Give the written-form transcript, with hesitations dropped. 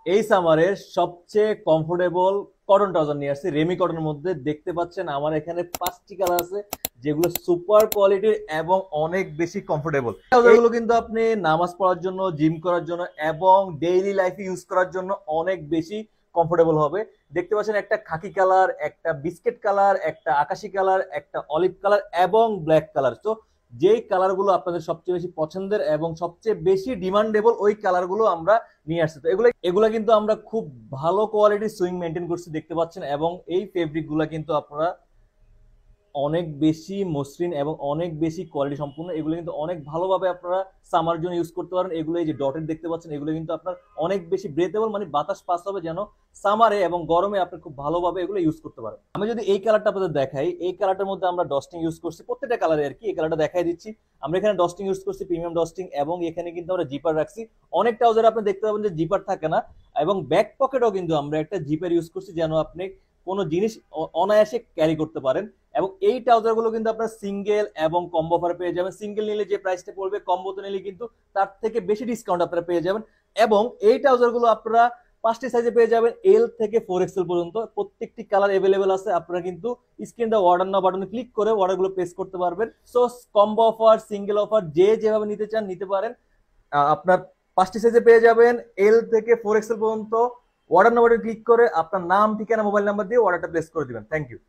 এই সামারের সবচেয়ে comfortable cotton trouser নিয়ে আসছি রেমি কটনের মধ্যে। দেখতে পাচ্ছেন আমার এখানে 5টি কালার আছে যেগুলো সুপার কোয়ালিটির এবং অনেক বেশি কমফোর্টেবল। ট্রাউজারগুলো কিন্তু আপনি নামাজ পড়ার জন্য, জিম করার জন্য এবং ডেইলি লাইফে ইউজ করার জন্য অনেক বেশি কমফোর্টেবল হবে। দেখতে পাচ্ছেন একটা খাকি কালার, একটা বিস্কিট কালার, একটা আকাশি কালার, একটা অলিভ কালার এবং ব্ল্যাক কালার। তো যেই কালারগুলো আপনাদের সবচেয়ে বেশি পছন্দের এবং সবচেয়ে বেশি ডিমান্ডেবল ওই কালারগুলো আমরা নিয়ে আসছে। তো এগুলা কিন্তু আমরা খুব ভালো কোয়ালিটির সুইং মেনটেন করছি দেখতে পাচ্ছেন, এবং এই ফেব্রিক গুলা কিন্তু আপনারা অনেক বেশি মসৃণ এবং অনেক বেশি কোয়ালিটি সম্পূর্ণ। এগুলো কিন্তু অনেক ভালোভাবে আপনারা সামার জন্য ইউজ করতে পারেন। এগুলো এই যে ডটেড দেখতে পাচ্ছেন, এগুলো কিন্তু আপনার অনেক বেশি ব্রেথেবল, মানে বাতাস পাস হবে যেন সামারে এবং গরমে আপনি খুব ভালোভাবে এগুলো ইউজ করতে পারেন। আমি যদি এই কালারটা আপনাদের দেখাই, এই কালারটার মধ্যে আমরা ডস্টিং ইউজ করছি প্রত্যেকটা কালারে আর কি। এই কালারটা দেখাই দিচ্ছি। আমরা এখানে ডস্টিং ইউজ করছি, প্রিমিয়াম ডস্টিং, এবং এখানে কিন্তু আমরা জিপার রাখছি। অনেক ট্রাউজারে আপনি দেখতে পাবেন যে জিপার থাকে না, এবং ব্যাক পকেটও কিন্তু আমরা একটা জিপার ইউজ করছি যেন আপনি কোনো জিনিস অনায়াসে ক্যারি করতে পারেন। এবং এই ট্রাউজার গুলো কিন্তু আপনার সিঙ্গেল এবং কম্বো অফার পেয়ে যাবেন। সিঙ্গেল নিলে যে প্রাইসটা পড়বে, কম্বোতে নিলে কিন্তু তার থেকে বেশি ডিসকাউন্ট আপনারা পেয়ে যাবেন। এবং এই ট্রাউজার গুলো আপনারা 5টি সাইজে পেয়ে যাবেন, এল থেকে 4XL পর্যন্ত। প্রত্যেকটি কালার এভেলেবেল আছে। আপনারা কিন্তু স্ক্রিনটা অর্ডার নাও বাটনে ক্লিক করে অর্ডার গুলো প্লেস করতে পারবেন। So combo offer, single offer, যে যেভাবে নিতে চান নিতে পারেন। আপনার 5টি সাইজে পেয়ে যাবেন, এল থেকে 4XL পর্যন্ত। অর্ডার নাও বাটনে ক্লিক করে আপনার নাম, ঠিকানা, মোবাইল নাম্বার দিয়ে অর্ডারটা প্লেস করে দিবেন। Thank you.